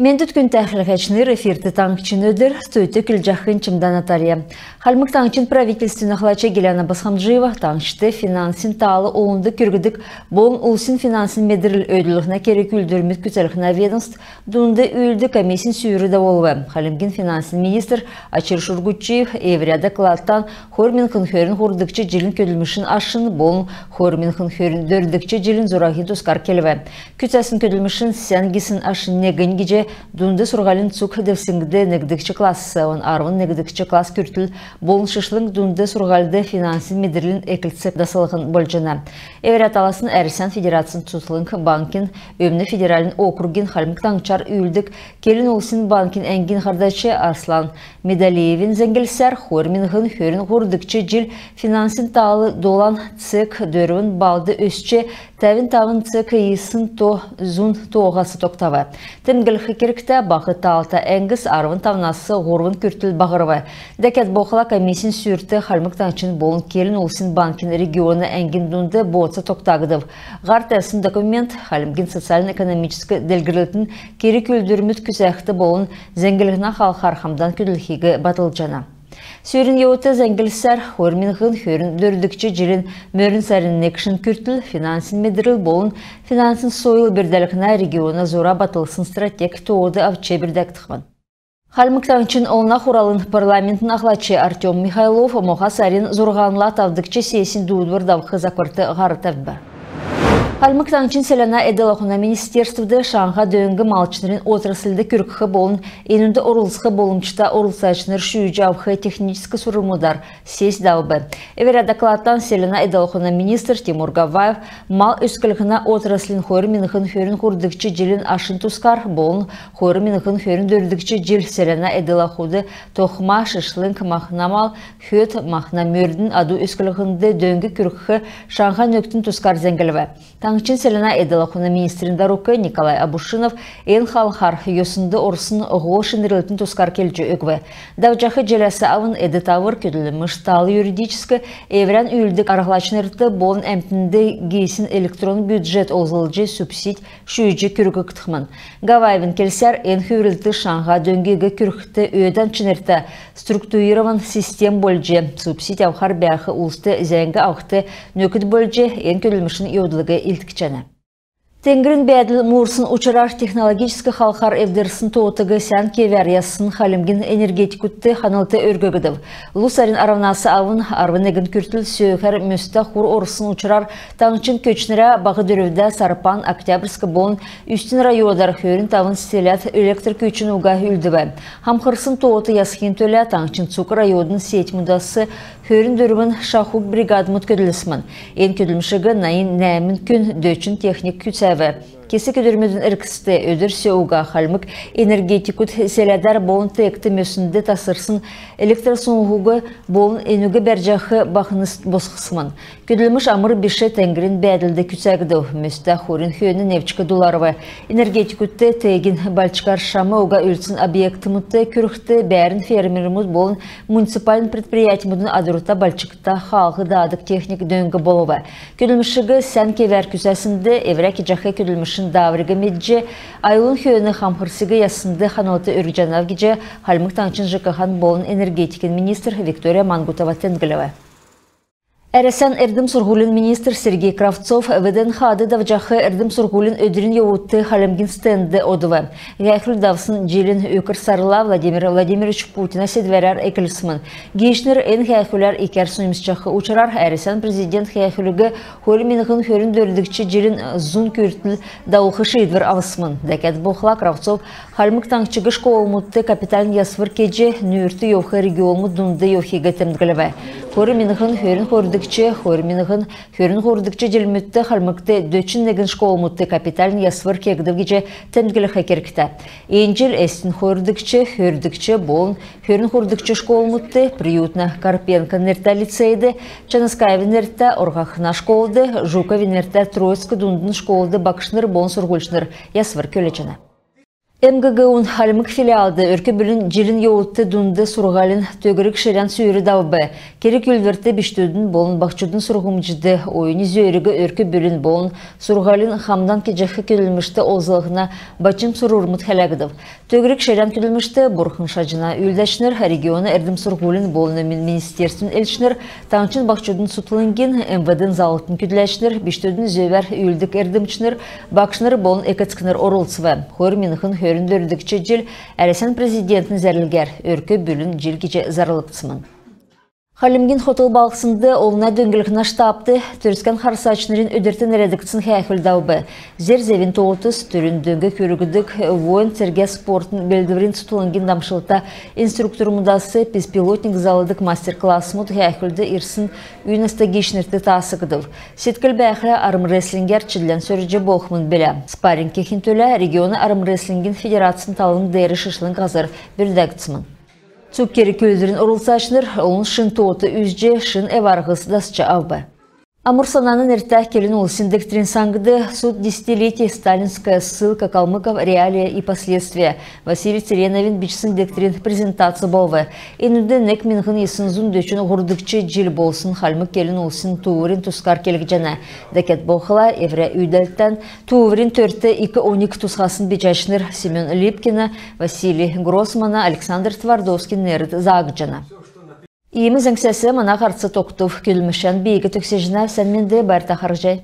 Мендут күн тәхліғачныр эфирті таңқчын өдір, сөйті күлжақын чымдан атария. Халмық таңқчын правительствен ақлачы Геляна Басхамджиева таңқшты финансин талы оңды күргідік болын ұлсын финансин медіріл өділіғіне керек үлдірмет күтеліғіне ведомств дұнды үлді комиссин сүйірі да олуы. Халимгин финансин министр Ачир Шургучиев евряда қылаттан Хормин қынхөрін хордықчы жилін көділмішін ашын болын Хормин қынхөрін дөрдікчі жилін зорағи тұскар келіві. Күтәсін көділмішін сәнгісін ашын негін геже Дунды сургалин цук девсингде негдикчи классы, он арвын негдикчи класс күртіл болын шышлың дунды сургалды финансин медірлін экілтсек дасылығын болжына. Эверят аласын әрсен федерациян тұтылың банкин, өмні федералин округин халмік таңчар үйілдік, келін олсын банкин әңгін қардачы Арслан Медалиевин зәңгелсәр, Хорминғын хөрін ғұрдықчы жил финансин талы долан цек дөрвін балды өсче, тәвін тавын цек исын то зун тоғасы тоқтавы. Тәмгіл керекте бақы талта әңгіз арвын тавнасы ғорвын күртіл бағырывы. Дәкет боқыла комиссин сүйірті халмық таңчын болын келін олсын банкин регионы әңгін дұнды боғытса тоқтағыдып. Ғар тәсін документ халмгин социалин-экономическі дәлгірлетін керек үлдірміт күсәқті болын зәңгілігіна қалқар хамдан күділхегі батылжана. Сүйрін еуті зәңгілсәр, Хорминғын хөрін дөрдікчі жилін мөрін сәрін некшін күртіл, финансин медіріл болын, финансин сойыл бірдәлікіна региона зора батылсын стратег тоғыды авче бірдәктіқмін. Халмықтанчын олна хуралын парламентін ақлачы Артем Михайлов моға сәрін зорғанла тавдықчы сесін дуыдвырдавқы закварты ғарытавбі. Халмықтанчын селена эделахуна министерстводы шанға дөңгі малчынырын отраслды күркхы болын, енінді орылсқы болымчыта орылсачыныр шүйі жауқы техническі сұрымудар сес дауыбы. Эвер докладтан селена эделахуна министр Тимур Гаваев мал өскілігіна отраслын Хорминғын хөрін құрдықчы жилін ашын тұскар болын, Хорминғын хөрін дөрдікчі жил селена эделахуды тоқма шышлың махнамал хөт махна мөрдің аду өскілігінді дөңгі күркхы шанға нөктін тұскар зәңгіліві. Таңчын селена эделахуна министрин дарукы Николай Абушинов ен халхар йосынды орсын ғо шинрилтін тұскар келчі өкві. Давжақы желесі авын эдетавыр көділіміш талы юридическі еврен үйілдік арғлачынырды болын әмтінде гейсін электрон бюджет олзылжы субсид шүйжі күргі күтіқмін. Гавайвин келсер ен хүйрілді шанға дөңгегі күрікті өйден чынырды структурирован систем болжы субсид авхар бәқі ұлысты зәңгі ауқты нөкіт болжы ен көділмішін еуділігі илтікчәні. Тенгрин бәділ мурсын учарар технологическі халқар евдерсін тоғытығы сән кевериясын халимгин энергетикутты ханылты өргөгідів. Лусарин аравнасы авын арвын егін күртіл сөйхер мөсті хур орысын учарар таңчын көчнірі бағы дөрөвді Сарпан, Октябрьскі болын үстін райодар хөрін тавын селят электр көчін уға үлдіві. Хамқырсын тоғыты ясхин төлі таңчын цук райодын сет мұдасы хөрін дөрвін шахук бригадмыт көділісмін. Ен көділмшігі найын нәмін күн дөчін техник күтсәві. Кесі көдірмедің іркісті өдір сөуға қалмық энергетикут селядар болын текті мөсінді тасырсын электросуңғығы болын енугі бәржақы бақыныс босқысымын. Көділміш амыр біші тәңгірін бәділді күтсәгді мөсті хорин хүйені невчікі доларывы. Энергетикутты тегін бәлчікар шамы оға үлсін объектімітті күріқті бәрін фермеріміз болын муниципалин предприятимудын адырута бәлчікті халғы дадық техник дөңгі болуы. Көділмішігі сән кевер күсәсінде евреки жақы көділміш даврыга медже айлын хүйені хамхырсыгы ясынды ханылты үргенав геже халмық таңчын жықыған болын энергетикин министр Виктория Мангутова тәнгілігі. Әресен Эрдім Сургулин министр Сергей Кравцов веден хады давжақы Эрдім Сургулин өдірін еуытты халемгин стенді одывы. Гәйхіл давсын желін өкір сарыла Владимир Владимирович Путина седверер экілісімін. Гейшнер ән гәйхілер икер сұнымсчақы учарар әресен президент гәйхілігі Хорминғын хөрін дөрдікчі желін зун көртіл дауқы шейдвер авысымын. Дәкет бұқла Кравцов халмық таңчығы школмутты капиталін ясвыр кеже нүйірті еуқы регионмы дұнды еуқиға тәмдігілі. Хорминғын хөрін хордыкчы, Хорминғын хөрін хордыкчы желмітті қалмықты дөчін неген школмутты капиталін ясвыр кегдігіже тәмдігілі қекерікті. Енжіл әстін хордыкчы, хөрдікчі болын хөрін хордыкчы школмутты приютна Карпенко нерта лицейді, Чанаскаева нерта Орғақына школды, Жукова нерта Троицкы дундын школды бақшыныр болын сұрғылшыныр ясвыр көлечіні. МГГУ'нун Халмык филиалды өркө бүлін жилин йоğutты дунды сургалын төгірік шерен сүйірі давбы. Керек үлверті біштөдін болын бақчудын сурғымжыды ойыны зөйрігі өркө бүлін болын сургалын хамдан кежеқі көлілмішті олзылығына бачым сурурмыт хәләгідів. Төгірік шерен көлілмішті бұрқын шажына үлдәшінер регионы әрдім сургулын болыны министерствін әлшінер таңчын бақчудын сутылынген МВД'н залытын күділәшінер біштөдін зөйвер үлдік әрдімчінер бақшыныр болын экатскінер орылсывы. Хойр минықын Höründörüdükçe jil Әресен президентін зәрілгер өркі бүлін жил кече зарылыптысымын. Халимгин хотел балқсынды олына дөңгілігіна штапты, түріскен қарсачынырын өдіртін әрәдіктісін хәйхілдауы. Зерзевін тоғытыз түрін дөңгі көрігідік воин терге спортын белдіверін тұтылыңген дамшылыта инструктор мұдасы беспилотник залыдық мастер-класс мұд хәйхілді ирсын үйіністі гешнерті тасығыдыр. Сеткіл бәйхі армрестлингер чілден сөріже болқымын білі. Спаринг кехін төлі регионы армрестлингин федерациясын талының дәрі шышлың қазыр бірдәгітсімін. Цуккері көлдерін ұрылсашыныр, оның шын тоғыты үзже, шын әварғыз дасча авбы. Амурсананын эртах келин улсин доктрин сангды суд десятилетий сталинская ссылка Калмыков реалия и последствия. Василий Цереновин бичсин доктрин презентация болвы. Инуды нек минхын есын зун дөчін ғұрдыкчы жил болсын Халмык келин улсин туурин тускар келік жана. Дәкет болхыла евре үйдәлттен туурин 4-2-12 тусқасын бичашыныр Семен Липкина, Василий Гроссмана, Александр Твардовский нерд заагджана. Иеміз әңсәсі мана қарсы тоқтув күлмішен бейгі төксежіне сәнменді бәрті қаржай.